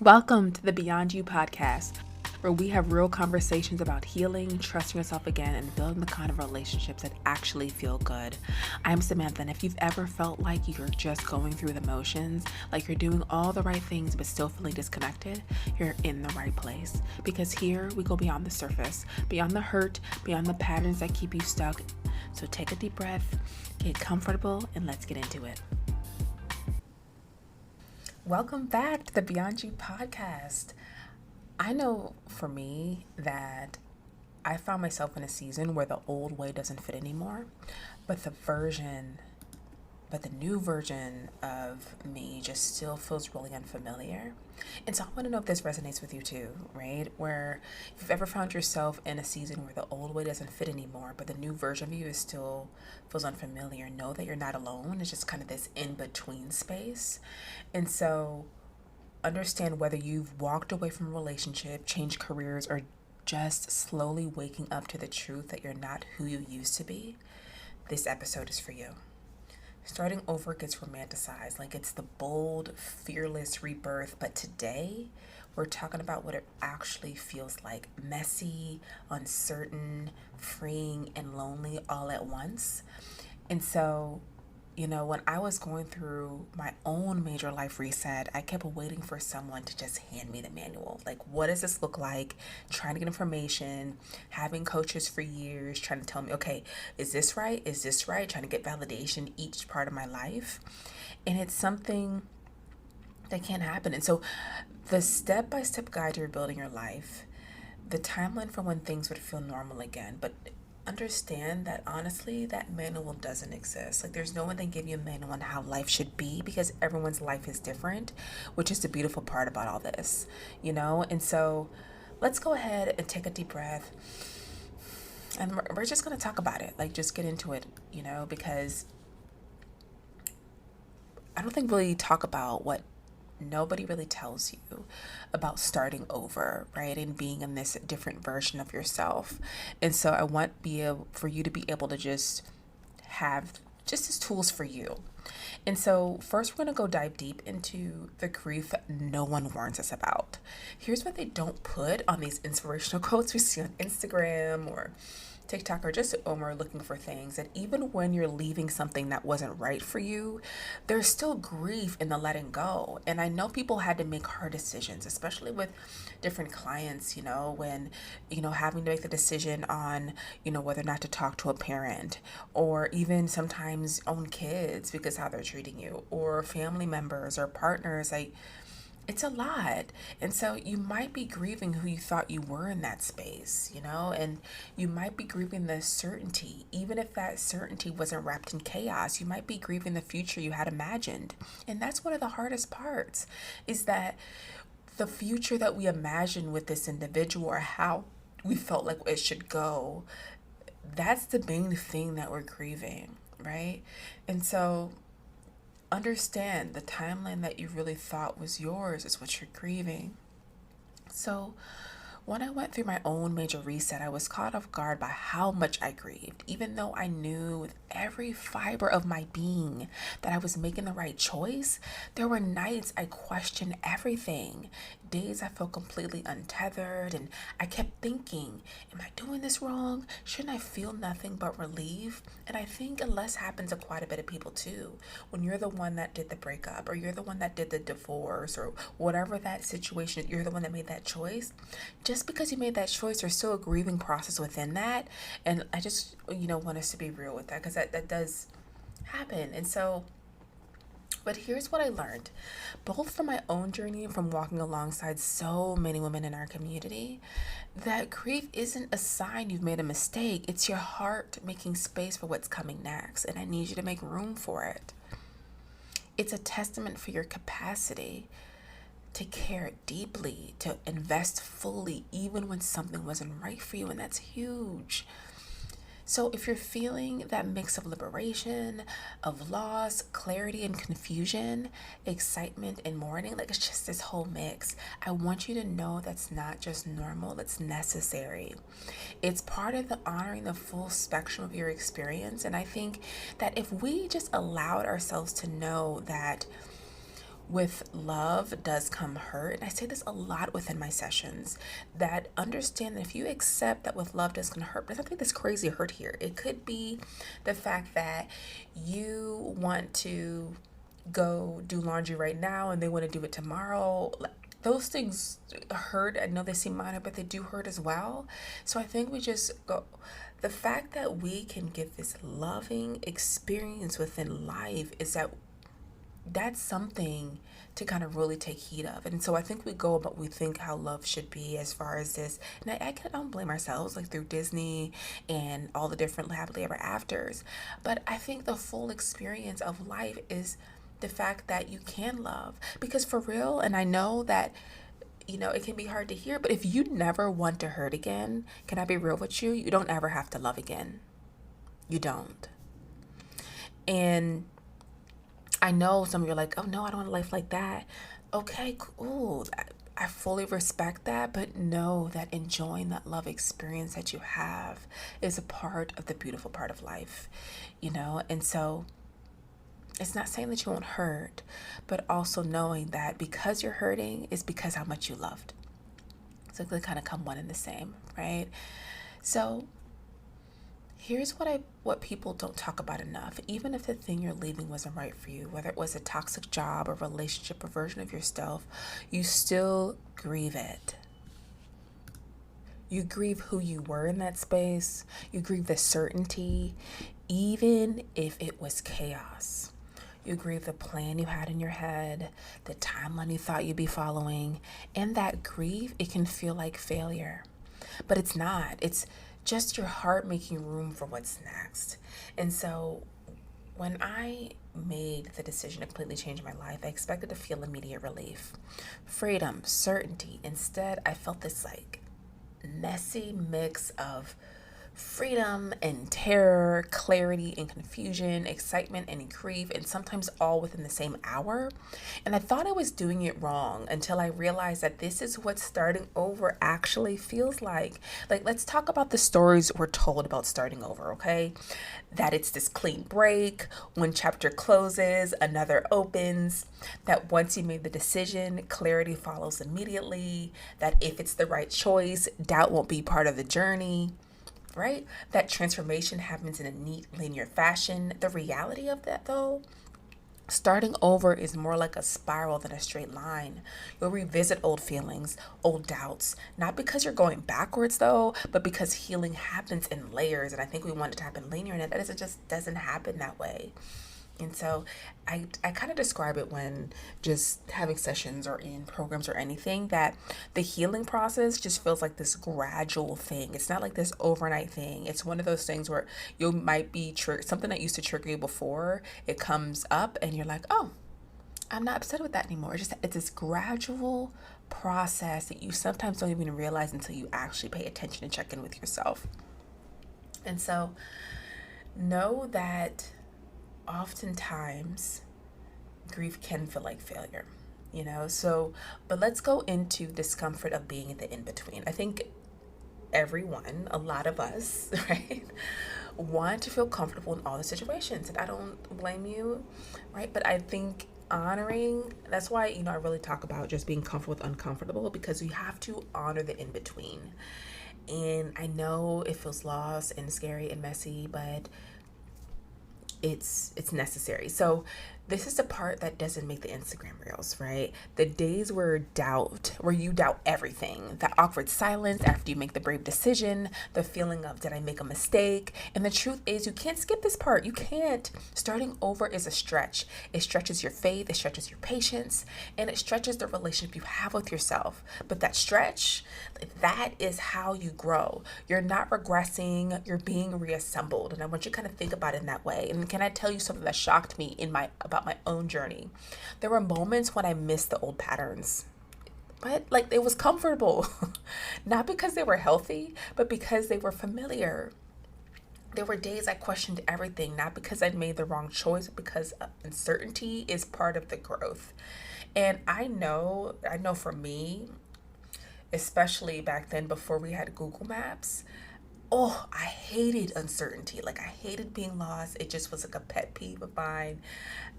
Welcome to the Beyond You podcast, where we have real conversations about healing, trusting yourself again, and building the kind of relationships that actually feel good. I'm Samantha, and if you've ever felt like you're just going through the motions, like you're doing all the right things but still feeling disconnected, you're in the right place. Because here we go beyond the surface, beyond the hurt, beyond the patterns that keep you stuck. So take a deep breath, get comfortable, and let's get into it. Welcome back to the Beyond You podcast. I know for me that I found myself in a season where the old way doesn't fit anymore, but the new version of me just still feels really unfamiliar. And so I want to know if this resonates with you too, right? Where if you've ever found yourself in a season where the old way doesn't fit anymore, but the new version of you is still feels unfamiliar, know that you're not alone. It's just kind of this in-between space. And so understand whether you've walked away from a relationship, changed careers, or just slowly waking up to the truth that you're not who you used to be. This episode is for you. Starting over gets romanticized, like it's the bold, fearless rebirth. But today, we're talking about what it actually feels like: messy, uncertain, freeing, and lonely all at once. And so, when I was going through my own major life reset, I kept waiting for someone to just hand me the manual. Like, what does this look like? Trying to get information, having coaches for years, trying to tell me, okay, is this right? Is this right? Trying to get validation each part of my life. And it's something that can't happen. And so the step-by-step guide to rebuilding your life, the timeline for when things would feel normal again, but understand that honestly, that manual doesn't exist. Like, there's no one that give you a manual on how life should be, because everyone's life is different, which is the beautiful part about all this, And so let's go ahead and take a deep breath, and we're just going to talk about it. Like, just get into it, because I don't think really talk about what nobody really tells you about starting over, right? And being in this different version of yourself. And so I want for you to be able to just have just as tools for you. And so first, we're going to go dive deep into the grief no one warns us about. Here's what they don't put on these inspirational quotes we see on Instagram or TikTok, or just when we're looking for things. And even when you're leaving something that wasn't right for you, there's still grief in the letting go. And I know people had to make hard decisions, especially with different clients, when, having to make the decision on, whether or not to talk to a parent, or even sometimes own kids because how they're treating you, or family members or partners. It's a lot. And so you might be grieving who you thought you were in that space, and you might be grieving the certainty, even if that certainty wasn't wrapped in chaos. You might be grieving the future you had imagined. And that's one of the hardest parts, is that the future that we imagine with this individual, or how we felt like it should go, that's the main thing that we're grieving, right? And so understand the timeline that you really thought was yours is what you're grieving. So when I went through my own major reset, I was caught off guard by how much I grieved, even though I knew with every fiber of my being that I was making the right choice. There were nights I questioned everything, days I felt completely untethered, and I kept thinking, am I doing this wrong? Shouldn't I feel nothing but relief? And I think less happens to quite a bit of people too. When you're the one that did the breakup, or you're the one that did the divorce, or whatever that situation, you're the one that made that choice. Just because you made that choice, there's still a grieving process within that. And I just, want us to be real with that, because that does happen. And so, but here's what I learned, both from my own journey and from walking alongside so many women in our community, that grief isn't a sign you've made a mistake. It's your heart making space for what's coming next. And I need you to make room for it. It's a testament for your capacity to care deeply, to invest fully, even when something wasn't right for you. And that's huge. So if you're feeling that mix of liberation, of loss, clarity and confusion, excitement and mourning, like it's just this whole mix, I want you to know that's not just normal, it's necessary. It's part of the honoring the full spectrum of your experience. And I think that if we just allowed ourselves to know that with love does come hurt. And I say this a lot within my sessions, that understand that if you accept that with love does come hurt, there's nothing this crazy hurt here. It could be the fact that you want to go do laundry right now and they want to do it tomorrow. Those things hurt. I know they seem minor, but they do hurt as well. So I think we just go, the fact that we can get this loving experience within life is that that's something to kind of really take heed of. And so I think we go about, we think how love should be as far as this. And I don't blame ourselves, like through Disney and all the different happily ever afters. But I think the full experience of life is the fact that you can love. Because for real, and I know that, it can be hard to hear, but if you never want to hurt again, can I be real with you? You don't ever have to love again. You don't. And I know some of you are like, oh no, I don't want a life like that. Okay, cool. I fully respect that, but know that enjoying that love experience that you have is a part of the beautiful part of life, And so it's not saying that you won't hurt, but also knowing that because you're hurting is because how much you loved. So they kind of come one and the same, right? So here's what people don't talk about enough. Even if the thing you're leaving wasn't right for you, whether it was a toxic job or relationship or version of yourself, you still grieve it. You grieve who you were in that space. You grieve the certainty, even if it was chaos. You grieve the plan you had in your head, the timeline you thought you'd be following, and that grief, it can feel like failure. But it's not. It's just your heart making room for what's next. And so when I made the decision to completely change my life, I expected to feel immediate relief, freedom, certainty. Instead, I felt this messy mix of freedom and terror, clarity and confusion, excitement and grief, and sometimes all within the same hour. And I thought I was doing it wrong until I realized that this is what starting over actually feels like. Let's talk about the stories we're told about starting over, okay? That it's this clean break, one chapter closes, another opens, that once you made the decision, clarity follows immediately, that if it's the right choice, doubt won't be part of the journey. Right? That transformation happens in a neat, linear fashion. The reality of that, though, starting over is more like a spiral than a straight line. You'll revisit old feelings, old doubts, not because you're going backwards, though, but because healing happens in layers. And I think we want it to happen linear, and it just doesn't happen that way. And so I kind of describe it when just having sessions or in programs or anything, that the healing process just feels like this gradual thing. It's not like this overnight thing. It's one of those things where you might be something that used to trigger you before, it comes up and you're like, oh, I'm not upset with that anymore. It's this gradual process that you sometimes don't even realize until you actually pay attention and check in with yourself. And so know that oftentimes grief can feel like failure, but let's go into discomfort of being in the in-between. I think everyone, a lot of us, right, want to feel comfortable in all the situations, and I don't blame you, right? But I think honoring, that's why, I really talk about just being comfortable with uncomfortable, because you have to honor the in-between. And I know it feels lost and scary and messy, but it's necessary. So this is the part that doesn't make the Instagram reels, right? The days where you doubt everything, the awkward silence after you make the brave decision, the feeling of, did I make a mistake? And the truth is, you can't skip this part. You can't. Starting over is a stretch. It stretches your faith, it stretches your patience, and it stretches the relationship you have with yourself. But that stretch, that is how you grow. You're not regressing, you're being reassembled. And I want you to kind of think about it in that way. And can I tell you something that shocked me about my own journey? There were moments when I missed the old patterns, but it was comfortable, not because they were healthy, but because they were familiar. There were days I questioned everything, not because I'd made the wrong choice, but because uncertainty is part of the growth. And I know for me, especially back then before we had Google Maps, Oh, I hated uncertainty. Like, I hated being lost. It just was like a pet peeve of mine.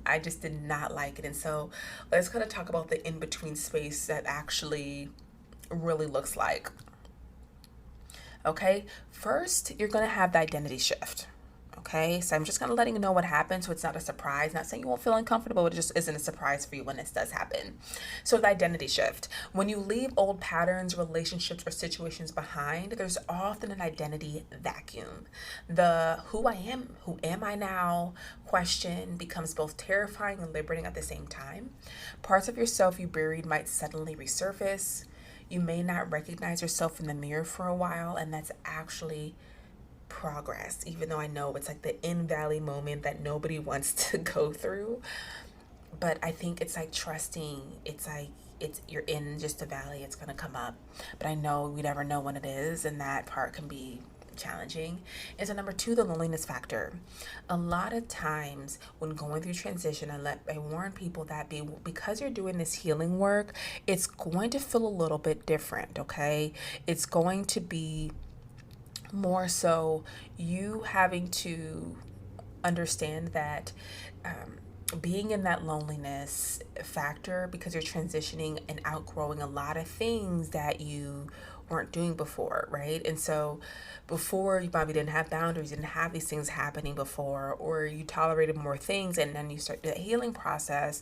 I just did not like it. And so let's kind of talk about the in between space that actually really looks like. Okay, first, you're going to have the identity shift. Okay, so I'm just kind of letting you know what happens so it's not a surprise. Not saying you won't feel uncomfortable, it just isn't a surprise for you when this does happen. So, the identity shift. When you leave old patterns, relationships, or situations behind, there's often an identity vacuum. The who am I now question becomes both terrifying and liberating at the same time. Parts of yourself you buried might suddenly resurface. You may not recognize yourself in the mirror for a while, and that's actually progress, even though I know it's like the in valley moment that nobody wants to go through. But I think it's like trusting, it's like you're in just a valley, it's gonna come up. But I know we never know when it is, and that part can be challenging. And so number two, the loneliness factor. A lot of times when going through transition, I warn people that because you're doing this healing work, it's going to feel a little bit different, okay? It's going to be more so you having to understand that being in that loneliness factor because you're transitioning and outgrowing a lot of things that you weren't doing before, right? And so before you probably didn't have boundaries, didn't have these things happening before, or you tolerated more things, and then you start the healing process.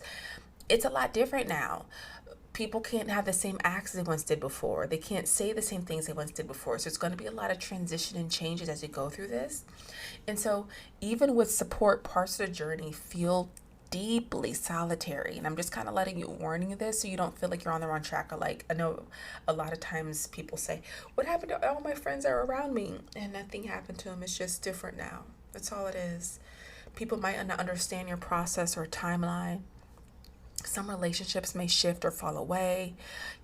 It's a lot different now. People can't have the same acts they once did before. They can't say the same things they once did before. So it's going to be a lot of transition and changes as you go through this. And so even with support, parts of the journey feel deeply solitary. And I'm just kind of letting you warning you this so you don't feel like you're on the wrong track. Or like, I know a lot of times people say, what happened to all my friends that are around me? And nothing happened to them. It's just different now. That's all it is. People might not understand your process or timeline. Some relationships may shift or fall away.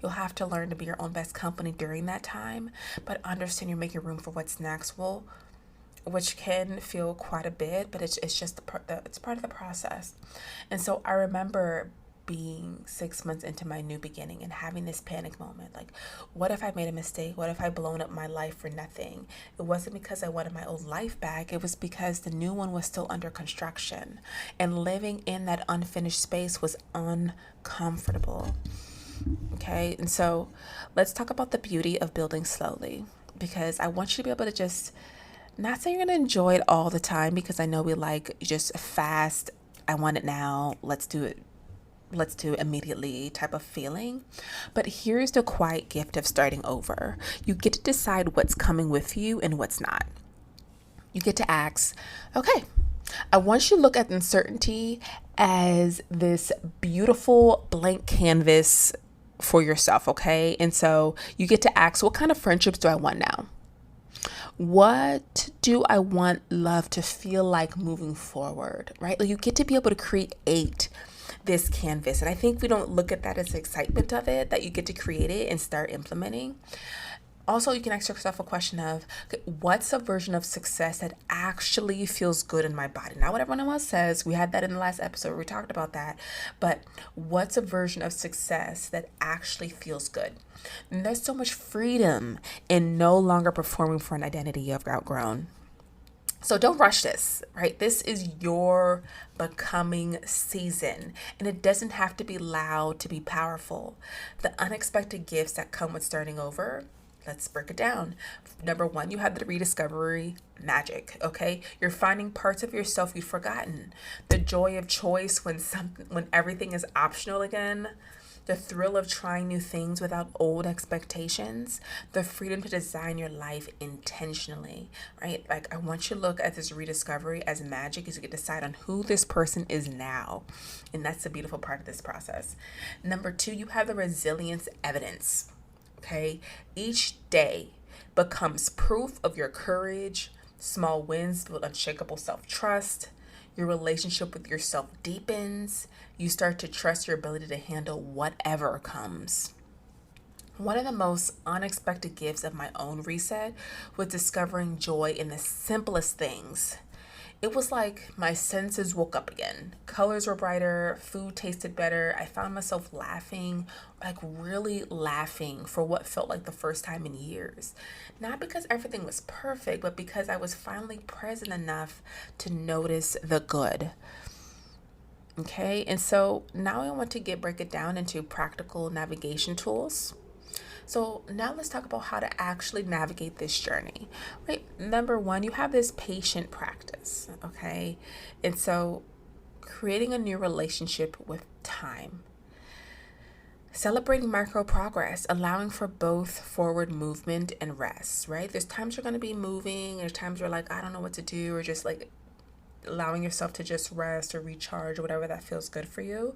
You'll have to learn to be your own best company during that time, but understand you're making room for what's next. Which can feel quite a bit, but it's just it's part of the process. And so I remember being 6 months into my new beginning and having this panic moment, like, what if I made a mistake? What if I blown up my life for nothing? It wasn't because I wanted my old life back. It was because the new one was still under construction, and living in that unfinished space was uncomfortable. Okay, and so let's talk about the beauty of building slowly, because I want you to be able to just not say you're going to enjoy it all the time, because I know we like just fast, I want it now, let's do it immediately type of feeling. But here's the quiet gift of starting over. You get to decide what's coming with you and what's not. You get to ask, okay, I want you to look at uncertainty as this beautiful blank canvas for yourself, okay? And so you get to ask, what kind of friendships do I want now? What do I want love to feel like moving forward, right? Like, you get to be able to create this canvas. And I think we don't look at that as the excitement of it, that you get to create it and start implementing. Also, you can ask yourself a question of, okay, what's a version of success that actually feels good in my body? Not what everyone else says. We had that in the last episode where we talked about that. But what's a version of success that actually feels good? And there's so much freedom in no longer performing for an identity you've outgrown. So don't rush this, right? This is your becoming season, and it doesn't have to be loud to be powerful. The unexpected gifts that come with starting over, let's break it down. Number one, you have the rediscovery magic, okay? You're finding parts of yourself you've forgotten. The joy of choice when everything is optional again. The thrill of trying new things without old expectations, the freedom to design your life intentionally, right? Like, I want you to look at this rediscovery as magic, as you get to decide on who this person is now. And that's the beautiful part of this process. Number two, you have the resilience evidence, okay? Each day becomes proof of your courage. Small wins build unshakable self-trust. Your relationship with yourself deepens. You start to trust your ability to handle whatever comes. One of the most unexpected gifts of my own reset was discovering joy in the simplest things. it was like my senses woke up again. Colors were brighter, food tasted better. I found myself laughing, like really laughing for what felt like the first time in years. Not because everything was perfect, but because I was finally present enough to notice the good. Okay, and so now I want to break it down into practical navigation tools. So now let's talk about how to actually navigate this journey, right? Number one, you have this patient practice, okay? And so creating a new relationship with time, celebrating micro progress, allowing for both forward movement and rest, right? There's times you're going to be moving, there's times you're like, I don't know what to do, or just like allowing yourself to just rest or recharge or whatever that feels good for you,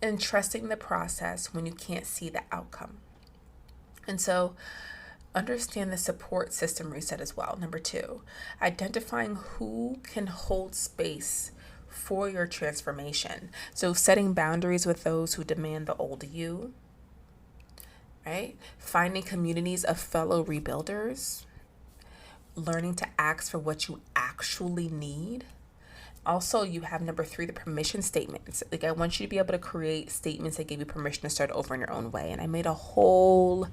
and trusting the process when you can't see the outcome. And so understand the support system reset as well. Number two, identifying who can hold space for your transformation. So setting boundaries with those who demand the old you, right? Finding communities of fellow rebuilders, learning to ask for what you actually need. Also, you have number three, the permission statements. Like, I want you to be able to create statements that give you permission to start over in your own way. And I made a whole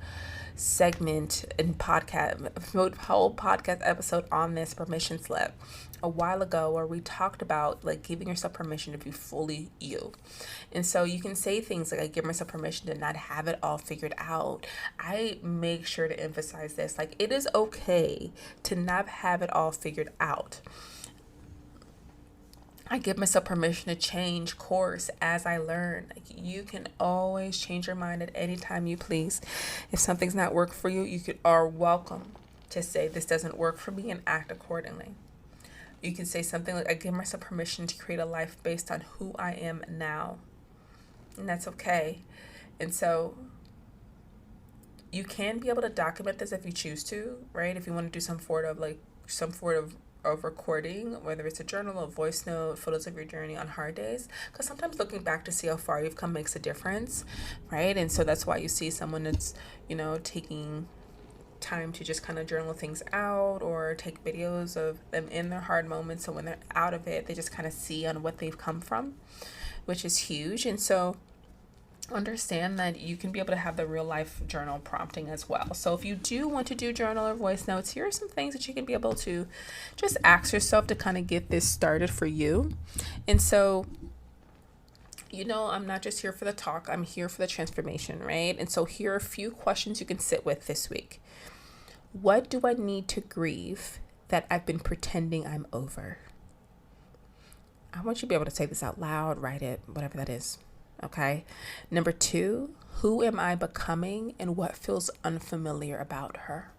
segment in whole podcast episode on this permission slip a while ago, where we talked about like giving yourself permission to be fully you. And so you can say things like, I give myself permission to not have it all figured out. I make sure to emphasize this. Like, it is okay to not have it all figured out. I give myself permission to change course as I learn. Like, you can always change your mind at any time you please. If something's not work for you, are welcome to say this doesn't work for me and act accordingly. You can say something like, I give myself permission to create a life based on who I am now. And that's okay. And so you can be able to document this if you choose to, right? If you want to do some sort of recording, whether it's a journal, a voice note, photos of your journey on hard days, because sometimes looking back to see how far you've come makes a difference, right? And so that's why you see someone that's, taking time to just kind of journal things out or take videos of them in their hard moments, so when they're out of it, they just kind of see on what they've come from, which is huge. And so understand that you can be able to have the real life journal prompting as well. So if you do want to do journal or voice notes, here are some things that you can be able to just ask yourself to kind of get this started for you. And so, I'm not just here for the talk, I'm here for the transformation, right? And so here are a few questions you can sit with this week. What do I need to grieve that I've been pretending I'm over? I want you to be able to say this out loud, write it, whatever that is. Okay. Number two, who am I becoming and what feels unfamiliar about her?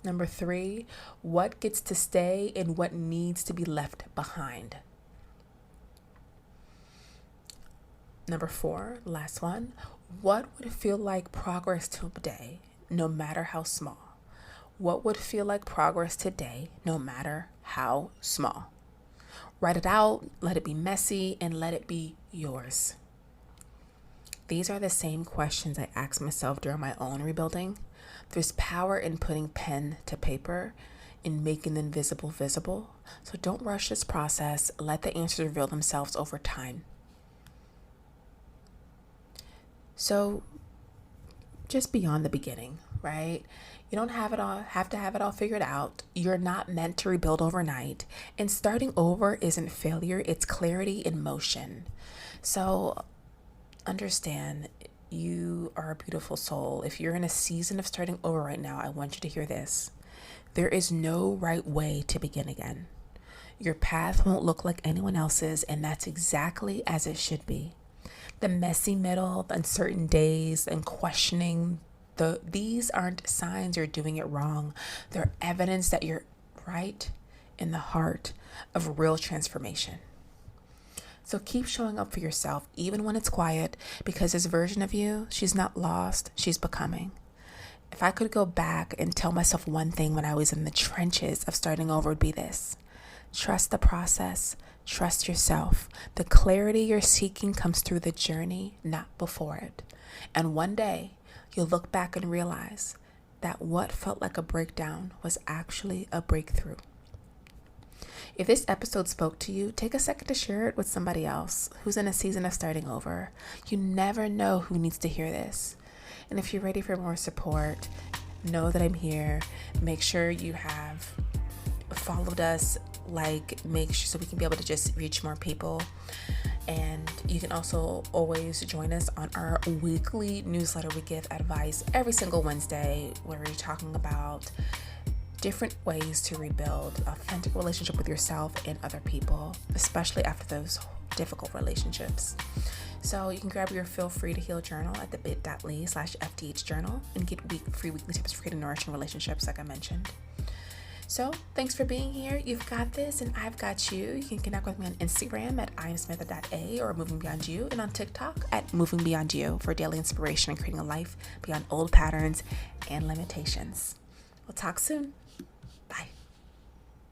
Number three, what gets to stay and what needs to be left behind? Number four, last one, what would feel like progress today, no matter how small? What would feel like progress today, no matter how small? Write it out, let it be messy, and let it be yours. These are the same questions I asked myself during my own rebuilding. There's power in putting pen to paper, in making the invisible visible. So don't rush this process. Let the answers reveal themselves over time. So just beyond the beginning, right? You don't have to have it all figured out. You're not meant to rebuild overnight. And starting over isn't failure, it's clarity in motion. So understand, you are a beautiful soul. If you're in a season of starting over right now, I want you to hear this. There is no right way to begin again. Your path won't look like anyone else's, and that's exactly as it should be. The messy middle, the uncertain days, and questioning, these aren't signs you're doing it wrong. They're evidence that you're right in the heart of real transformation. So keep showing up for yourself, even when it's quiet, because this version of you, she's not lost, she's becoming. If I could go back and tell myself one thing when I was in the trenches of starting over, it would be this. Trust the process. Trust yourself. The clarity you're seeking comes through the journey, not before it. And one day, you'll look back and realize that what felt like a breakdown was actually a breakthrough. If this episode spoke to you, take a second to share it with somebody else who's in a season of starting over. You never know who needs to hear this. And if you're ready for more support, know that I'm here. Make sure you have followed us, make sure so we can be able to just reach more people. And you can also always join us on our weekly newsletter. We give advice every single Wednesday where we're talking about different ways to rebuild authentic relationship with yourself and other people, especially after those difficult relationships. So you can grab your Feel Free to Heal journal at the bit.ly/FTH journal and get free weekly tips for creating nourishing relationships, like I mentioned. So thanks for being here. You've got this and I've got you. You can connect with me on Instagram at imsmitha.a or Moving Beyond You, and on TikTok at Moving Beyond You for daily inspiration and creating a life beyond old patterns and limitations. We'll talk soon.